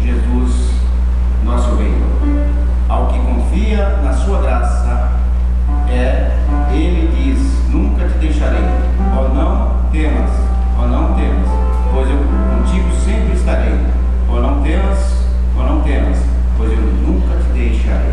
Jesus, nosso Rei. Ao que confia na sua graça, Ele diz: nunca te deixarei, ó não temas, pois eu contigo sempre estarei, ó não temas, pois eu nunca te deixarei.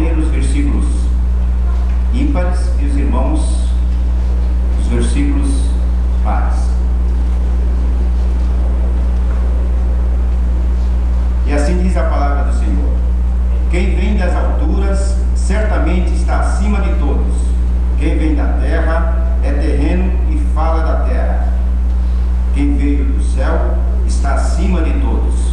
ler os versículos ímpares e os irmãos os versículos pares. E assim diz a palavra do Senhor: quem vem das alturas certamente está acima de todos. Quem vem da terra é terreno e fala da terra. Quem veio do céu está acima de todos.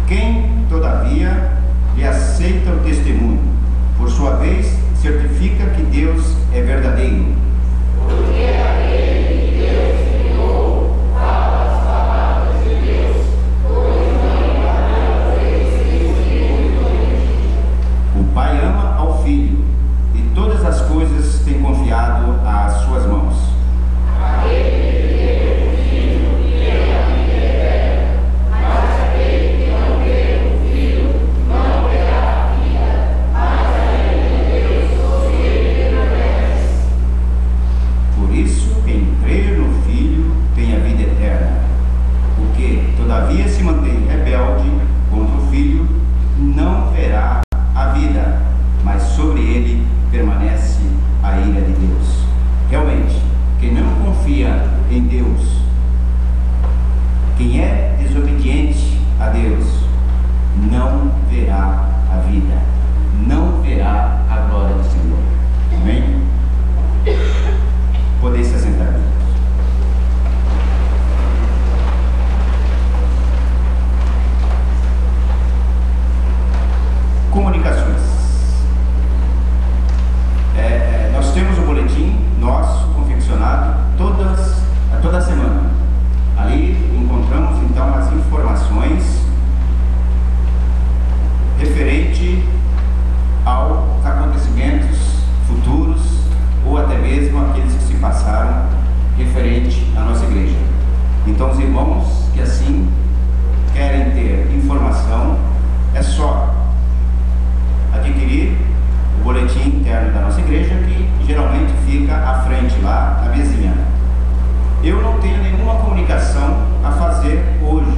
Quem, todavia, lhe aceita o testemunho, por sua vez, certifica que Deus é verdadeiro. Porque aquele que Deus criou fala as palavras de Deus, pois não há o Pai ama ao Filho, e todas as coisas tem confiado às suas mãos. Aquele que vê o Filho tem a vida eterna, mas aquele que não vê o Filho não verá a vida, mas ainda em Deus sobre ele permanece. Por isso, quem crer no Filho tem a vida eterna. O que, todavia, se mantém rebelde contra o Filho, não verá a vida, mas sobre ele permanece a ira de Deus. Realmente, quem não confia em Deus, quem é desobediente a Deus, não verá a vida, não verá a glória do Senhor. Amém? Podeis se assentar. Comunicações. Nós temos o boletim nosso confeccionado toda semana. Ali encontramos então as informações referente aos acontecimentos futuros ou até mesmo aqueles que se passaram referente à nossa igreja. Então, os irmãos que assim querem ter informação, é só adquirir o boletim interno da nossa igreja, que geralmente fica à frente lá na mesinha. Eu não tenho nenhuma comunicação a fazer hoje,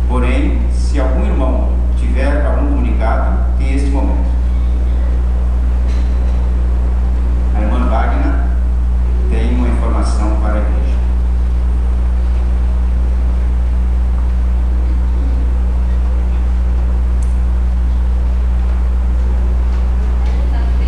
porém, se algum irmão tiver algum comunicado, tem esse momento. A irmã Wagner tem uma informação para a igreja. Então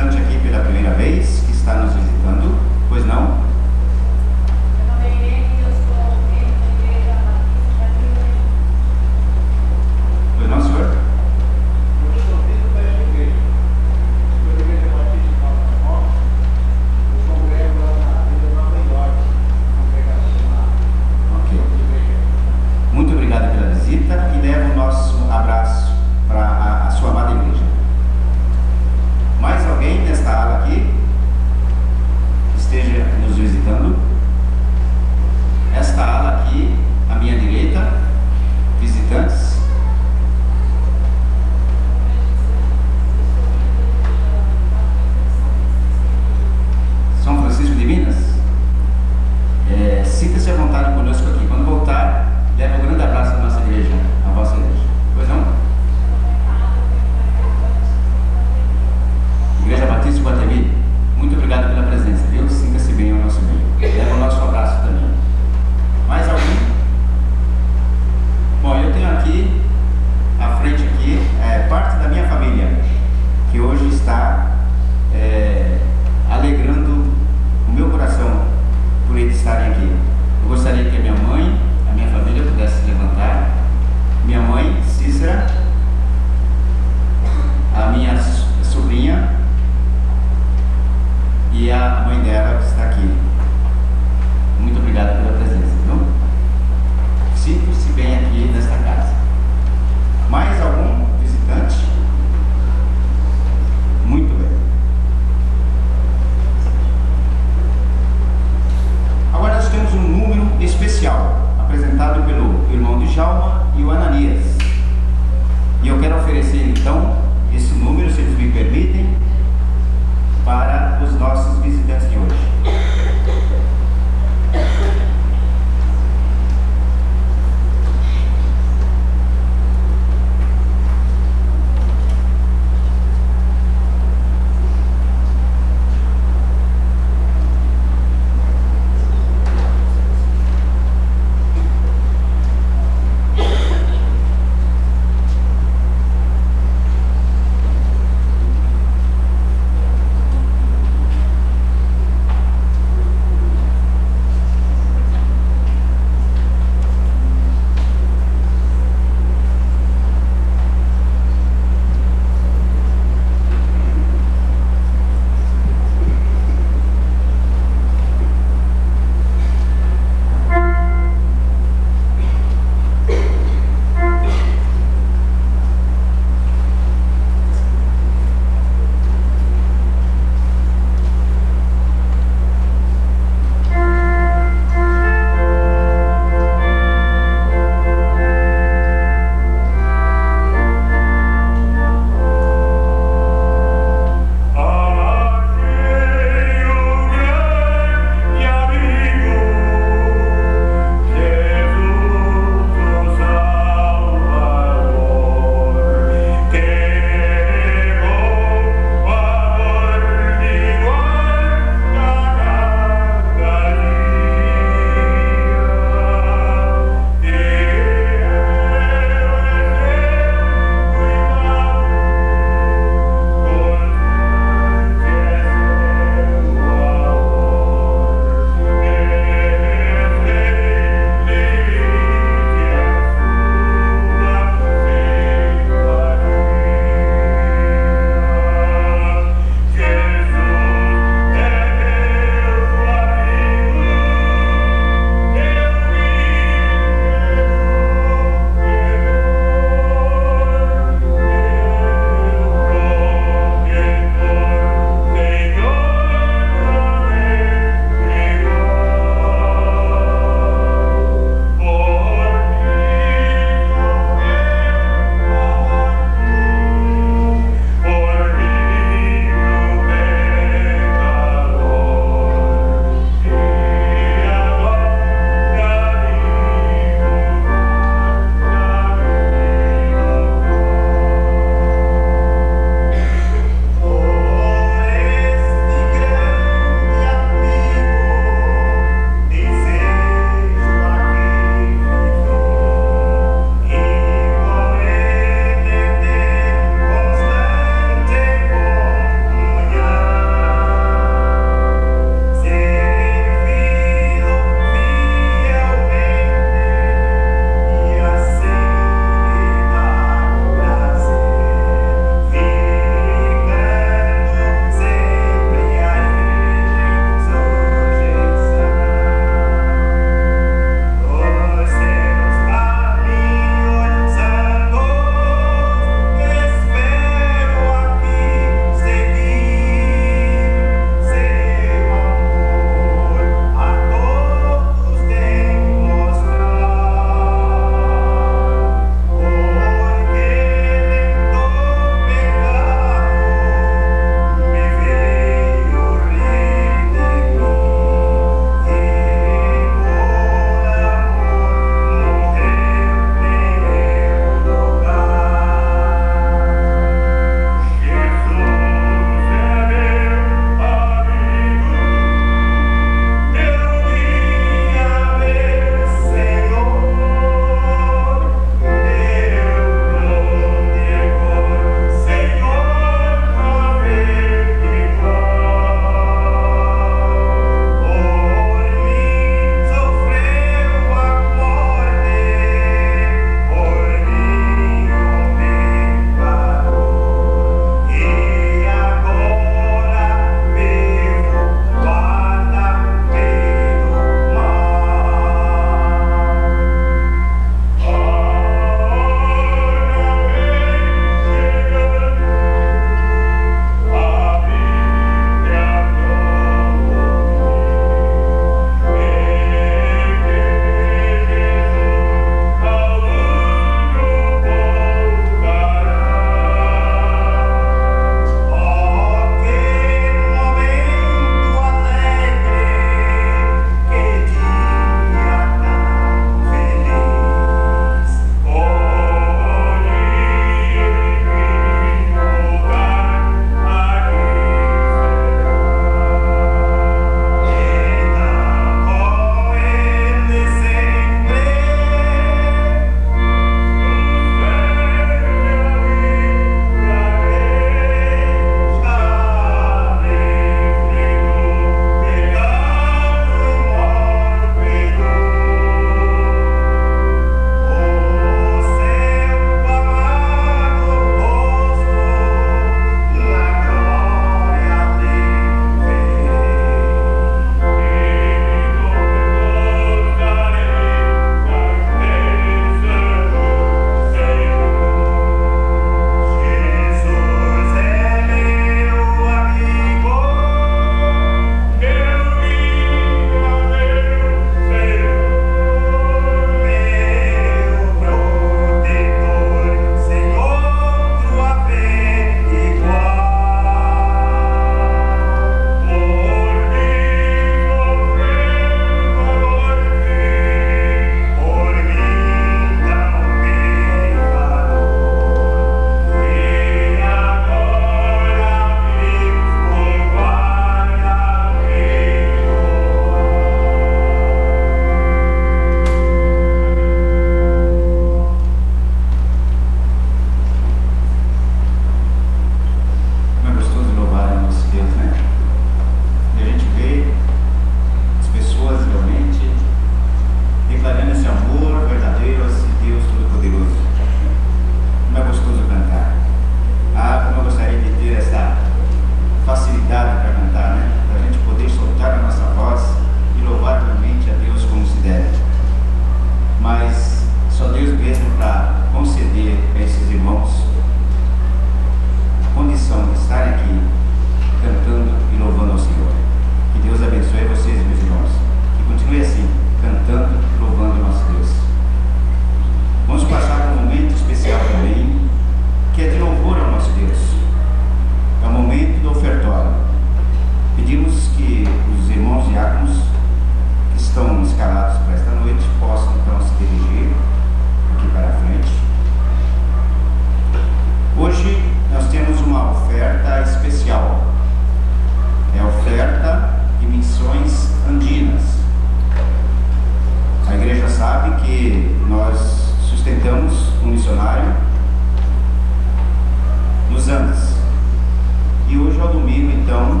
então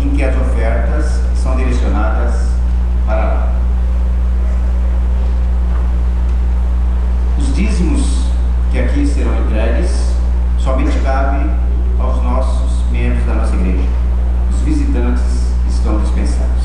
em que as ofertas são direcionadas para lá. Os dízimos que aqui serão entregues somente cabem aos nossos membros da nossa igreja. Os visitantes estão dispensados.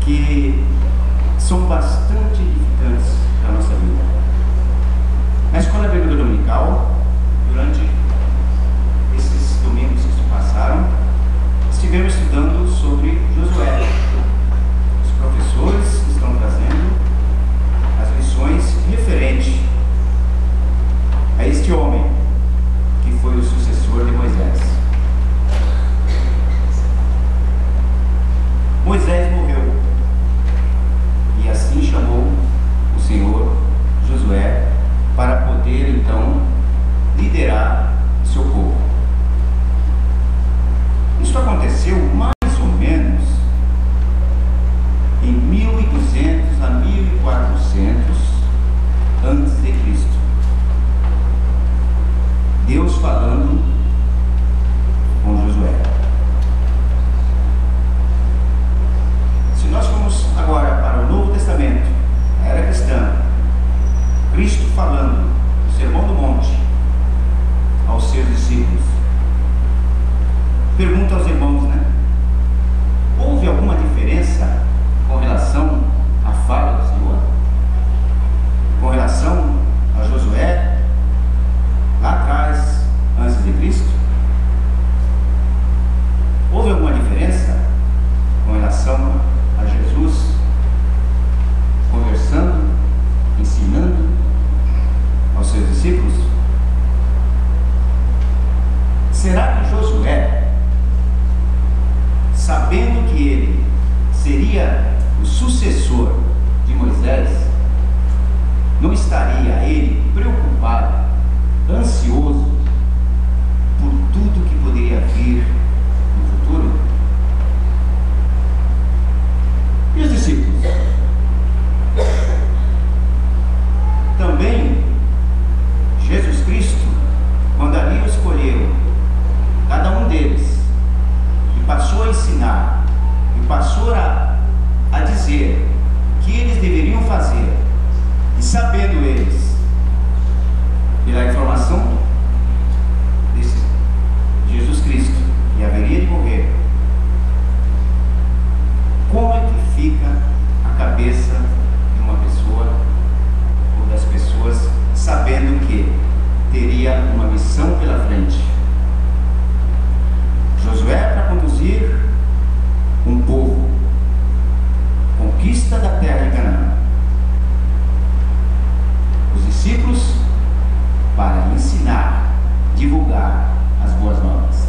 que são bastante edificantes para a nossa vida. Na escola bíblica dominical, durante esses domingos que se passaram, estivemos estudando sobre Josué. Os professores estão trazendo as lições referentes a este homem que foi o sucessor de Moisés. Moisés morreu e assim chamou o Senhor Josué para poder então liderar o seu povo. Isso aconteceu mais ou menos em 1200 a 1400 antes de Cristo. Deus falando com Josué. Se nós formos agora para o Novo Testamento, a era cristã, Cristo falando no Sermão do Monte aos seus discípulos, pergunta aos irmãos, houve alguma diferença com relação à fala do Senhor? Com relação a Josué, lá atrás, antes de Cristo? Houve alguma diferença com relação a Jesus conversando, ensinando aos seus discípulos? Será que Josué, sabendo que ele seria o sucessor de Moisés, não estaria ele preocupado, ansioso por tudo que poderia vir no futuro? E os discípulos? Também Jesus Cristo, quando ali o escolheu, cada um deles, e passou a ensinar, e passou a dizer o que eles deveriam fazer, e sabendo eles, pela informação desse Jesus Cristo, que haveria de morrer, como é que fica a cabeça de uma pessoa, ou das pessoas, sabendo que teria uma missão pela frente? Josué para conduzir um povo, conquista da terra de Canaã. Os discípulos para ensinar, divulgar as boas novas.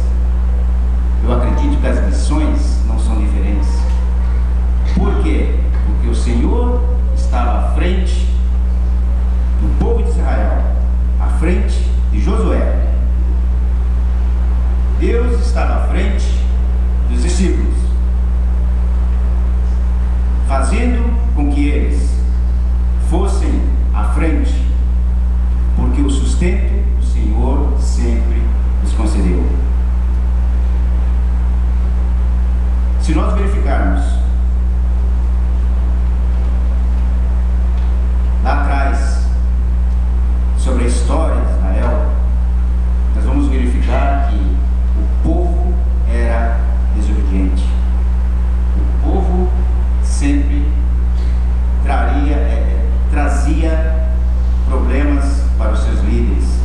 Eu acredito que as missões não são diferentes. Por quê? Porque o Senhor estava à frente do povo de Israel, à frente de Josué. Deus estava à frente dos discípulos, fazendo com que eles fossem à frente, porque o sustento o Senhor sempre nos concedeu. Se nós verificarmos lá atrás sobre a história de Israel, nós vamos verificar que o povo era desobediente. O povo sempre trazia problemas para os seus líderes,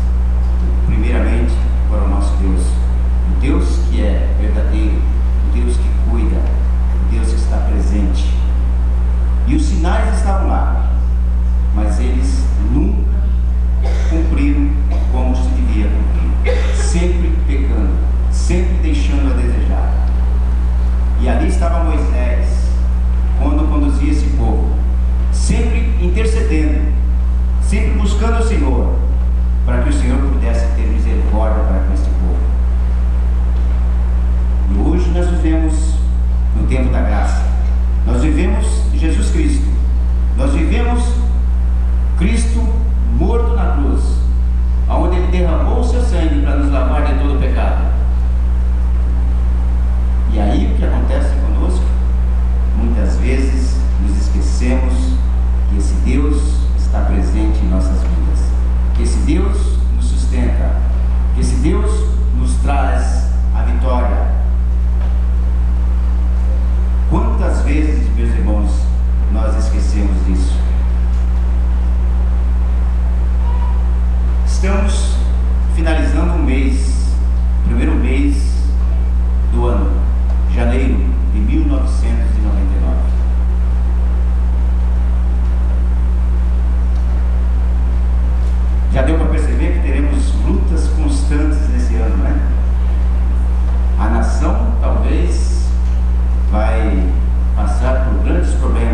primeiramente para o nosso Deus, o Deus que é verdadeiro, o Deus que cuida, o Deus que está presente. E os sinais estavam lá, mas eles nunca cumpriram como se devia cumprir, sempre pecando, sempre deixando a desejar. E ali estava Moisés, quando conduzia esse povo, sempre intercedendo, sempre buscando o Senhor, para que o Senhor pudesse ter misericórdia para com este povo. E hoje nós vivemos no tempo da graça, nós vivemos Jesus Cristo, nós vivemos Cristo morto na cruz, onde Ele derramou o seu sangue para nos lavar de todo o pecado. E aí o que acontece conosco? Muitas vezes nos esquecemos que esse Deus está presente em nossas vidas, que esse Deus nos sustenta, que esse Deus nos traz a vitória. Quantas vezes, meus irmãos, irmãos, nós esquecemos disso. Estamos finalizando um mês, primeiro mês do ano, janeiro de 1999. Já deu para perceber que teremos lutas constantes nesse ano, né? A nação talvez vai passar por grandes problemas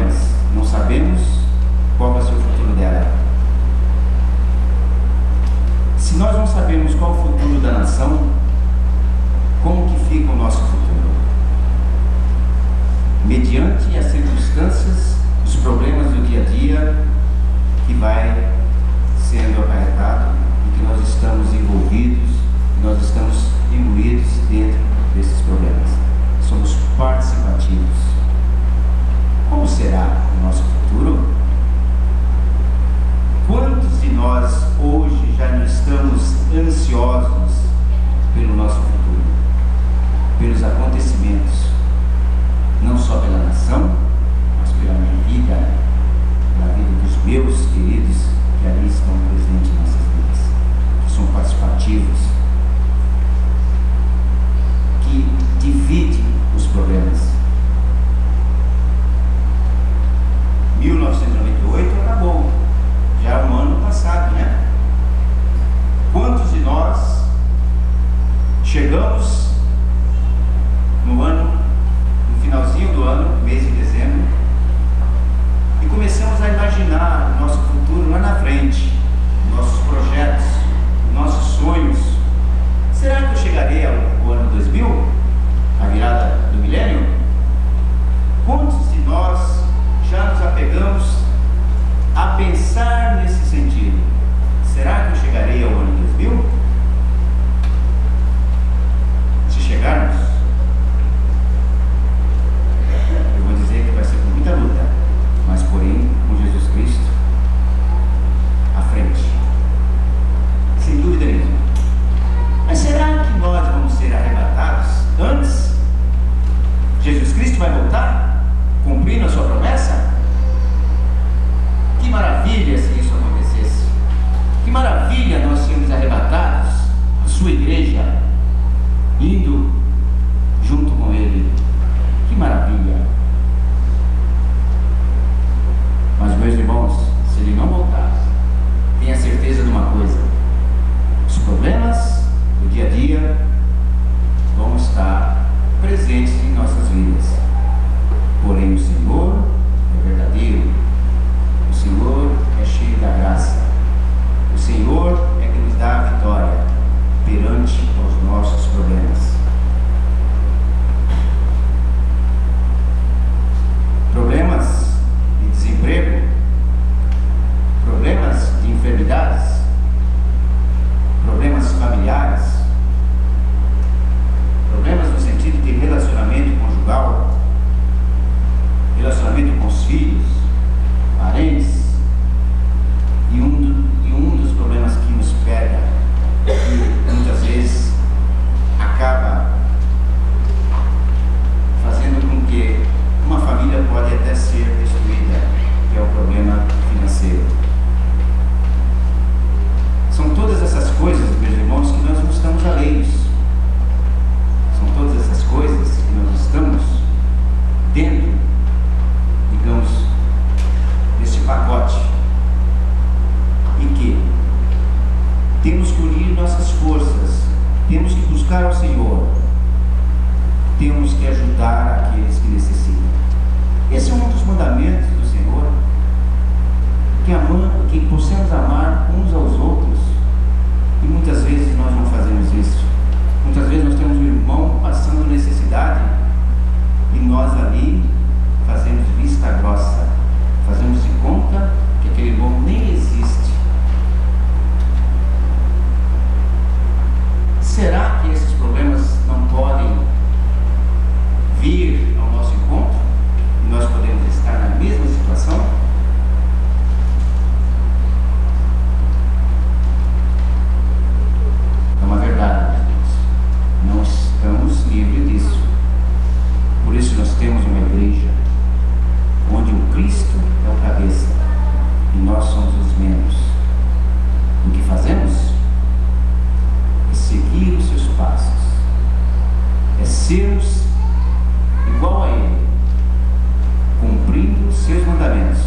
seus mandamentos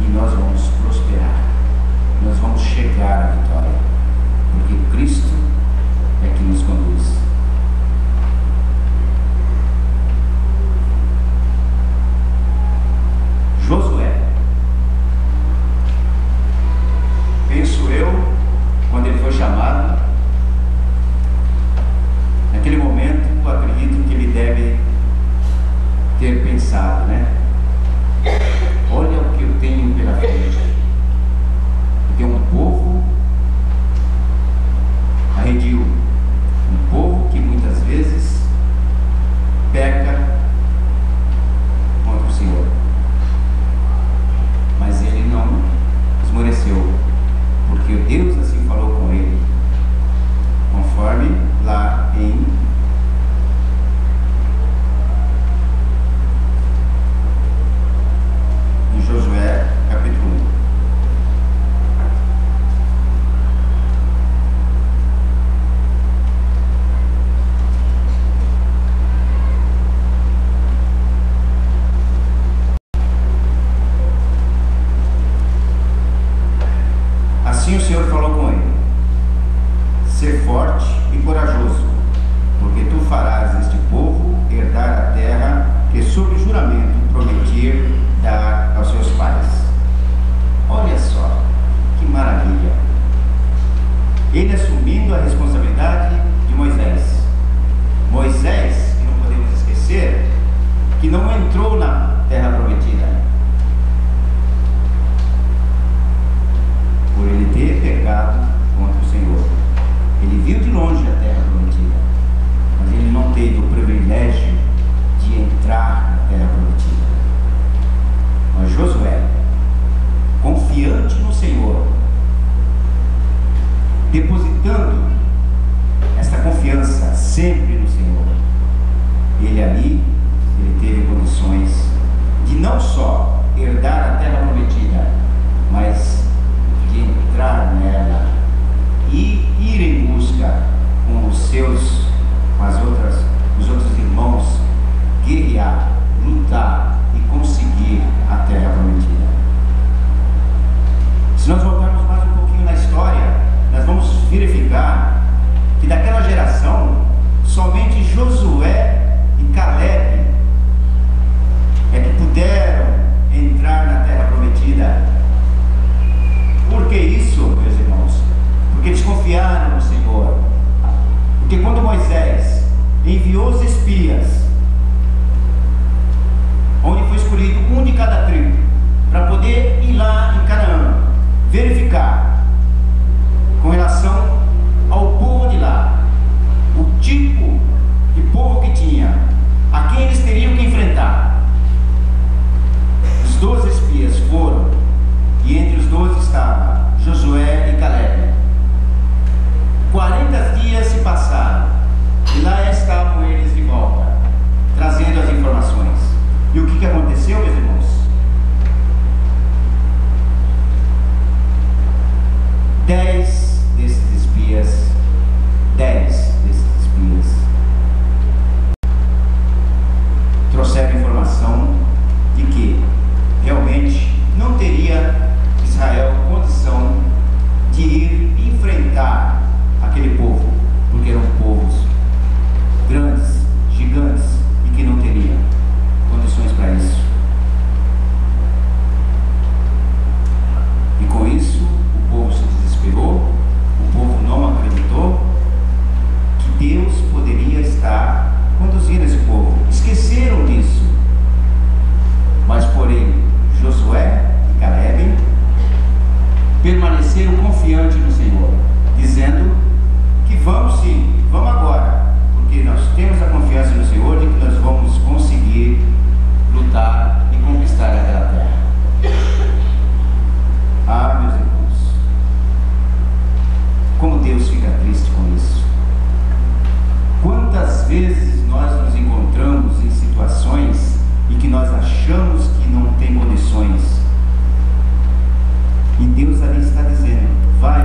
e nós vamos prosperar, nós vamos chegar à vitória, porque Cristo é que nos conduz. Josué, penso eu, quando ele foi chamado, naquele momento, eu acredito que ele deve ter pensado, né? Olha o que eu tenho pela frente. Eu tenho um povo arredio, um povo que muitas vezes peca contra o Senhor, mas ele não esmoreceu, porque Deus assim falou com ele, conforme lá em Josué capítulo 1. Assim o Senhor falou com ele: ser forte e corajoso, porque tu farás este povo herdar a terra que sob juramento prometi dar aos seus pais. Olha só, que maravilha! Ele assumindo a responsabilidade de Moisés. Moisés, que não podemos esquecer, que não entrou na terra prometida, por ele ter pecado contra o Senhor. Ele viu de longe a terra prometida, mas ele não teve o privilégio de entrar na terra prometida. Mas Josué, confiante no Senhor, depositando esta confiança sempre no Senhor, ele ali, ele teve condições de não só herdar a terra prometida, mas de entrar nela e ir em busca com os outros irmãos, guerrear, lutar e conseguir a terra prometida. Se nós voltarmos mais um pouquinho na história, nós vamos verificar que daquela geração, somente Josué e Caleb é que puderam entrar na terra prometida. Por que isso, meus irmãos? Porque eles confiaram no Senhor. Porque quando Moisés enviou os espias, onde foi escolhido um de cada tribo, para poder ir lá em Canaã, verificar com relação ao povo de lá, o tipo de povo que tinha, a quem eles teriam que enfrentar. Os 12 espias foram, e entre os 12 estavam Josué e Caleb. 40 dias se passaram, e lá estavam eles de volta, trazendo as informações. E o que aconteceu, meus irmãos? 10 desses espias trouxeram informação de que realmente não teria Israel condição de ir enfrentar aquele povo, porque eram povos grandes, gigantes, e que não teriam condições para isso. E com isso, o povo se desesperou, o povo não acreditou que Deus poderia estar conduzindo esse povo. Esqueceram disso. Mas, porém, Josué e Caleb permaneceram confiantes no Senhor, dizendo que vamos sim, vamos agora, porque nós temos a confiança no Senhor de que nós vamos conseguir lutar e conquistar aquela terra. Ah, meus irmãos, como Deus fica triste com isso. Quantas vezes nós nos encontramos em situações em que nós achamos que não tem condições, e Deus ali está dizendo: vai,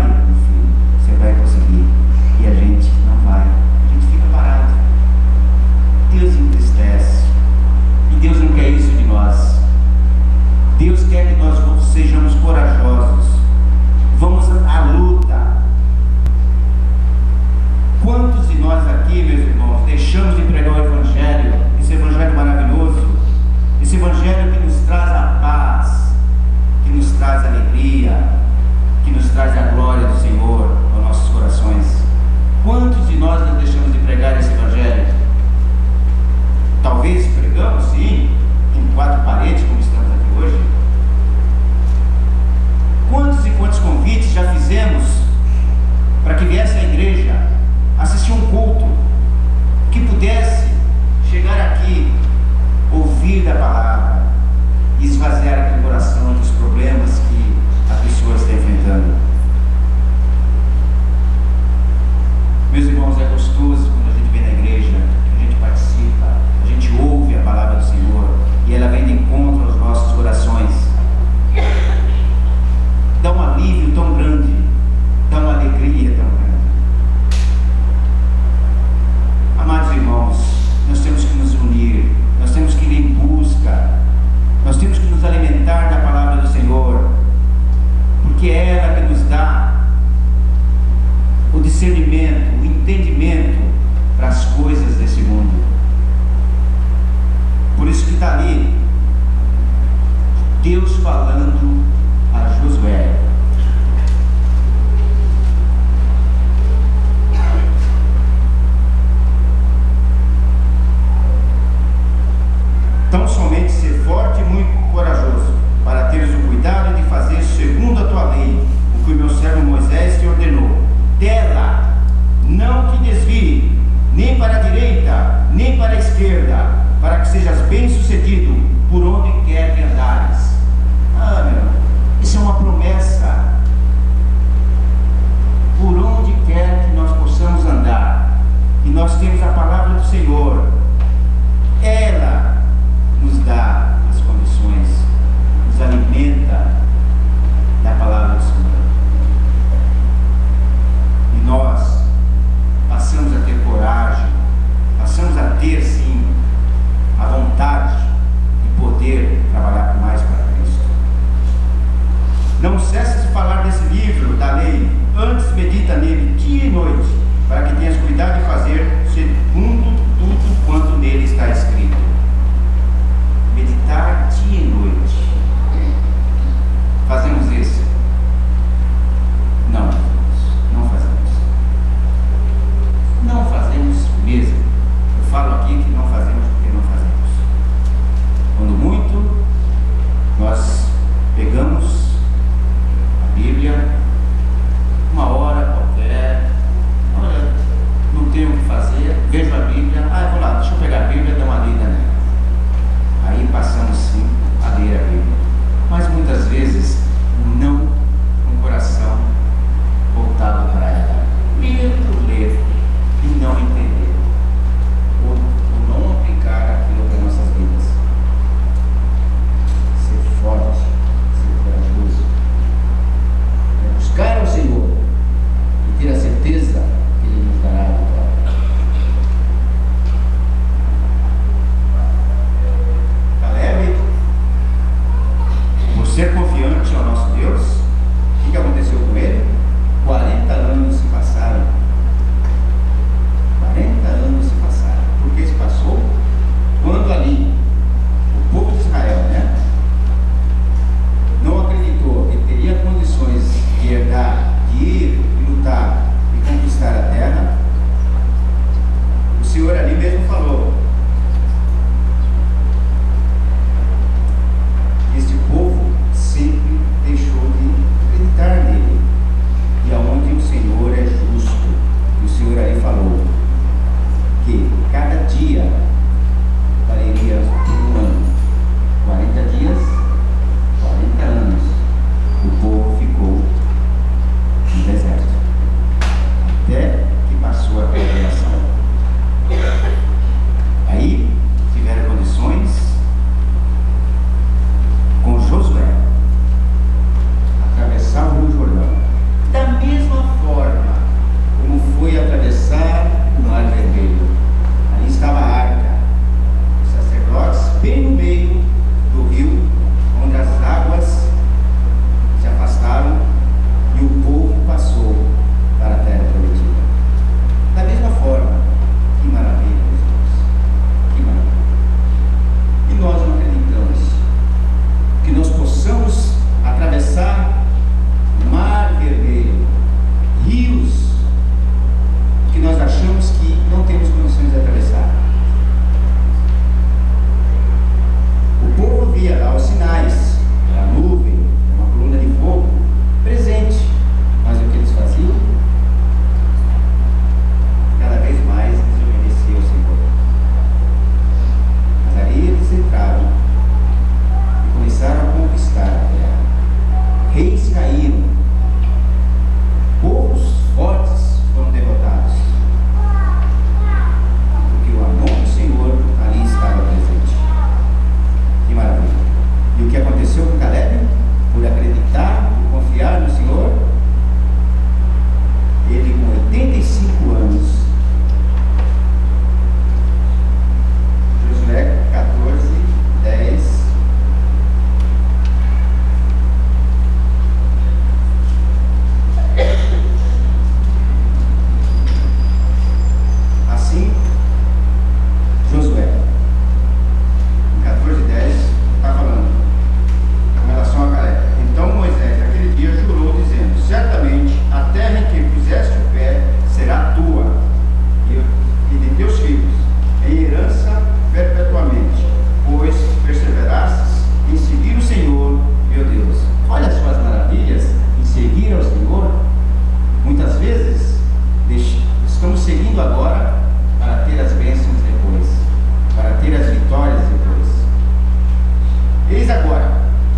agora,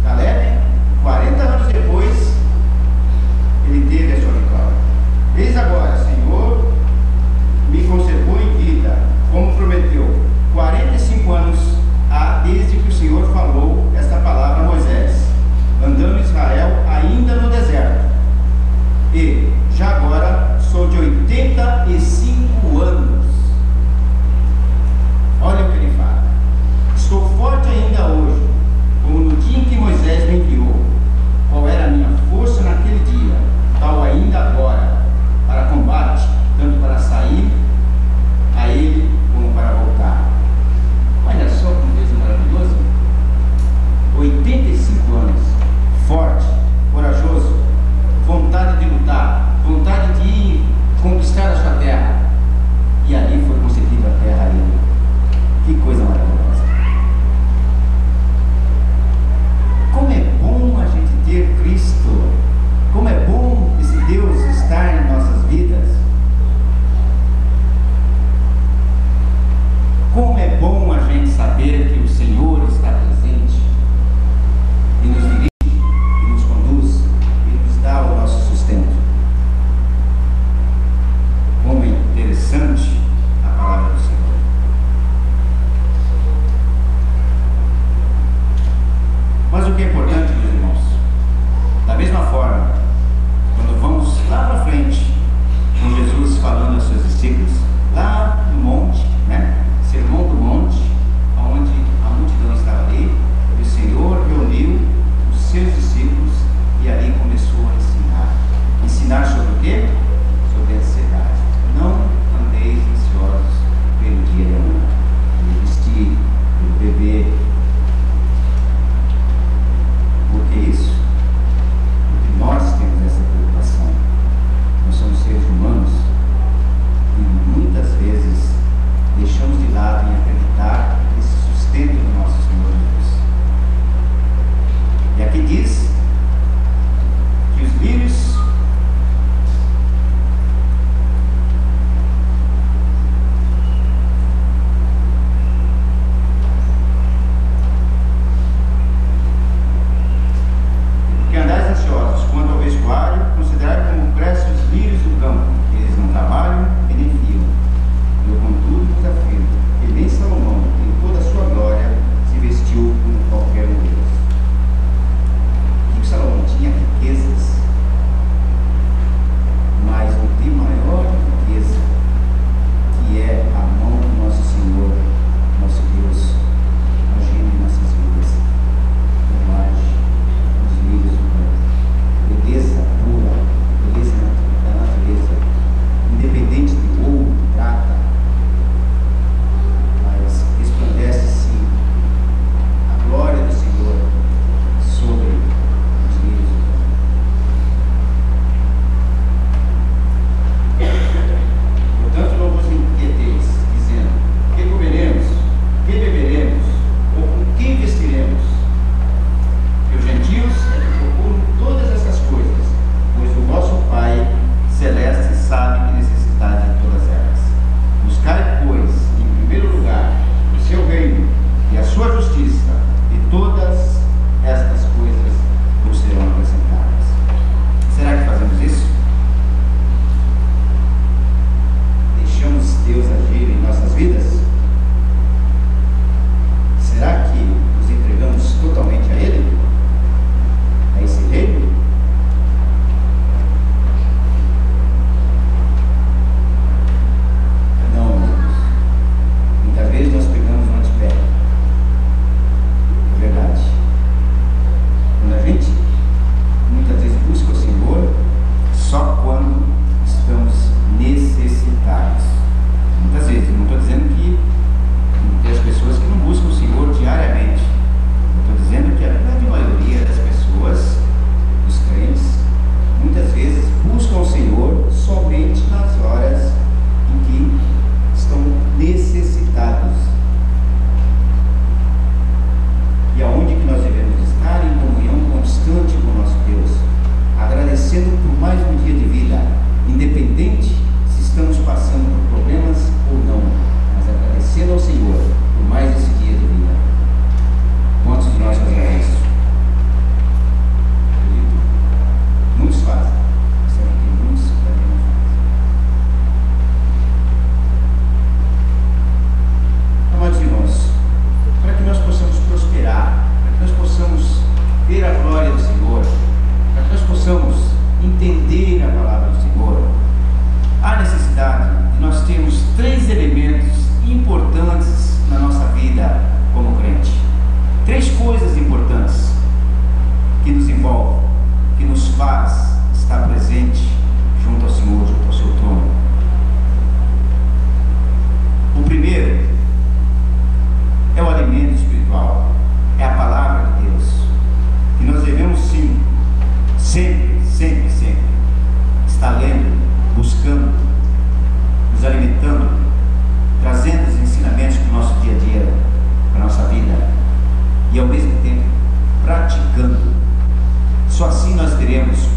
Caleb, 40 anos depois, ele teve a sua vitória. Eis agora, Senhor, me conservou em vida, como prometeu. 45 anos há desde que o Senhor falou esta palavra a Moisés, andando Israel ainda no deserto. E, já agora, sou de 85 anos. Olha o que ele fala. Estou forte ainda hoje, como no dia em que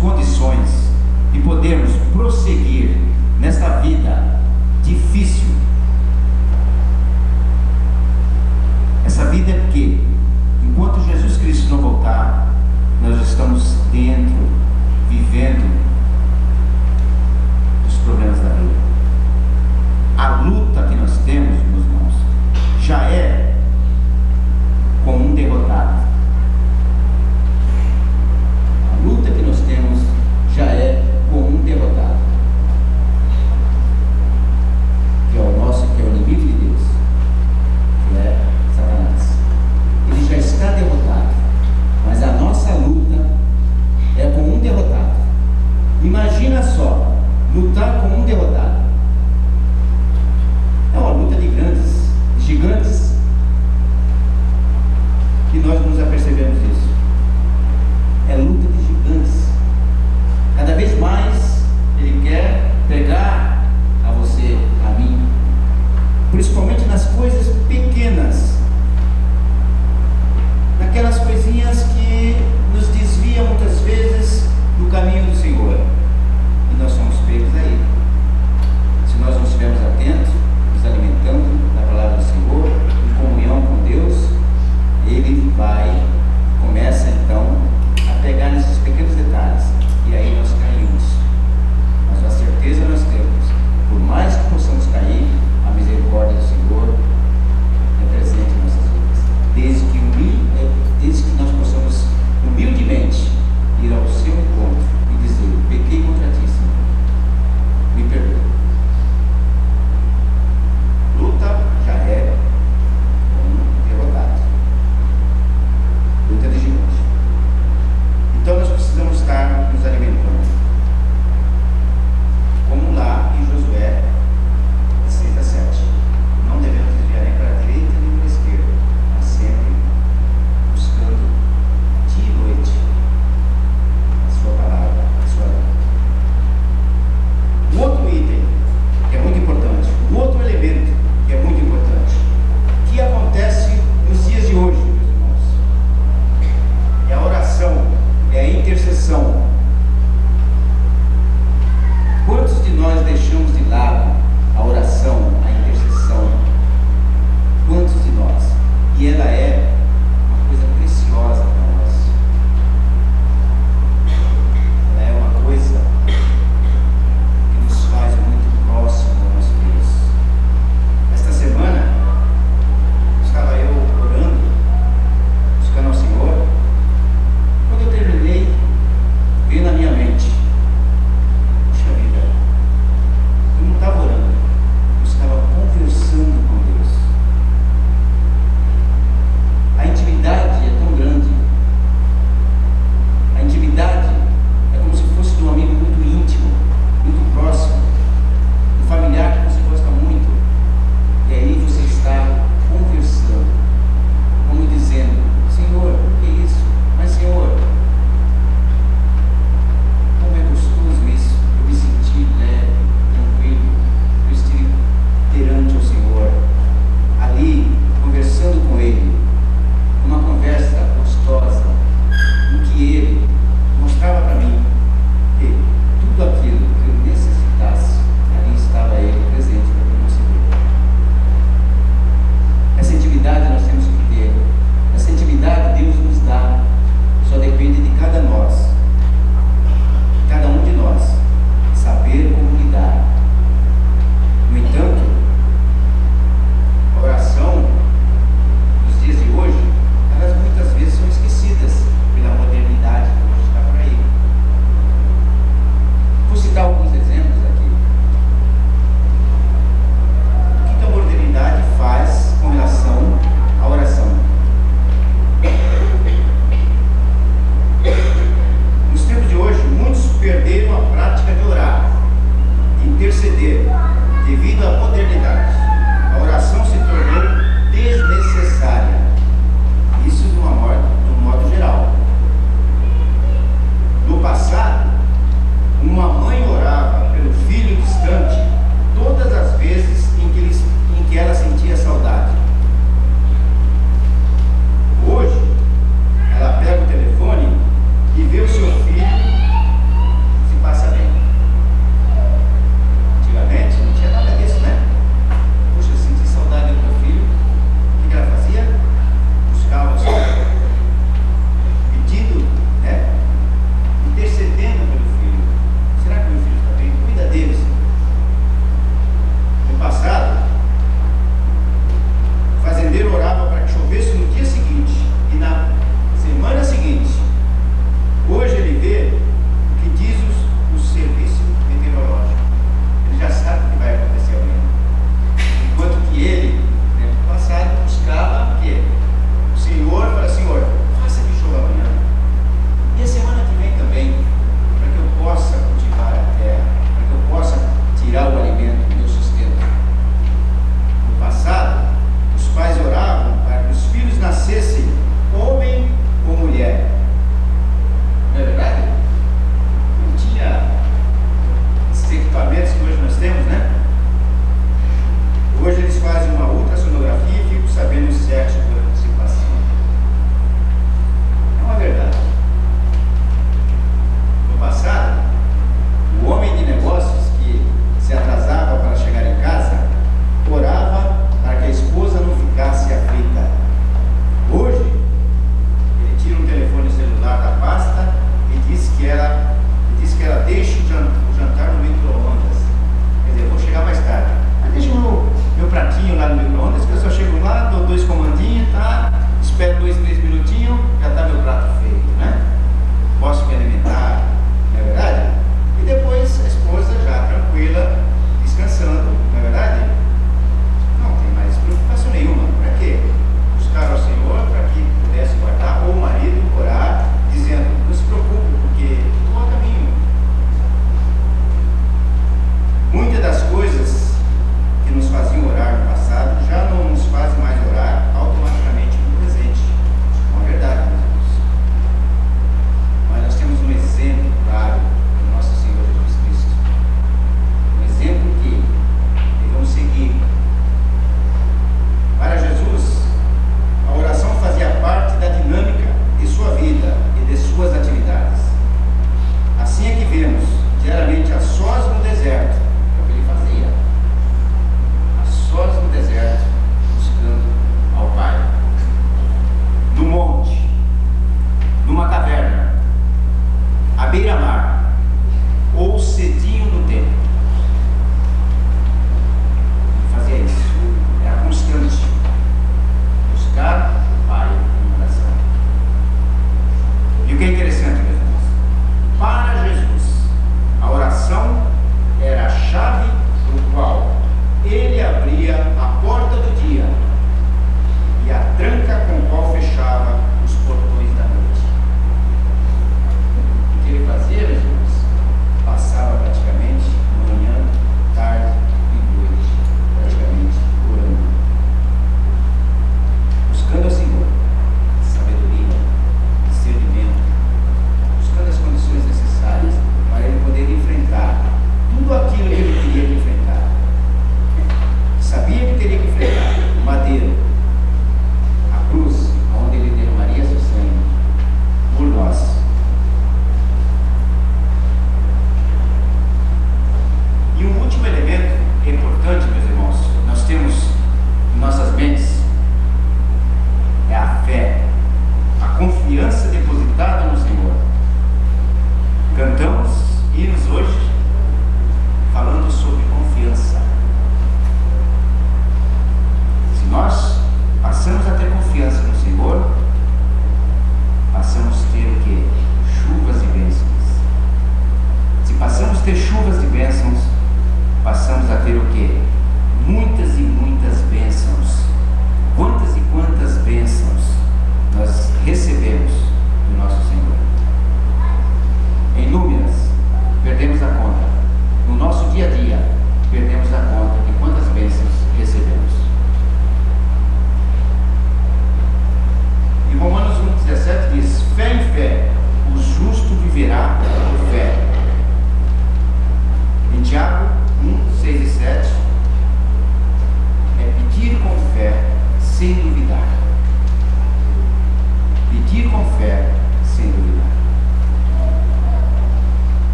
condições de podermos prosseguir nesta vida difícil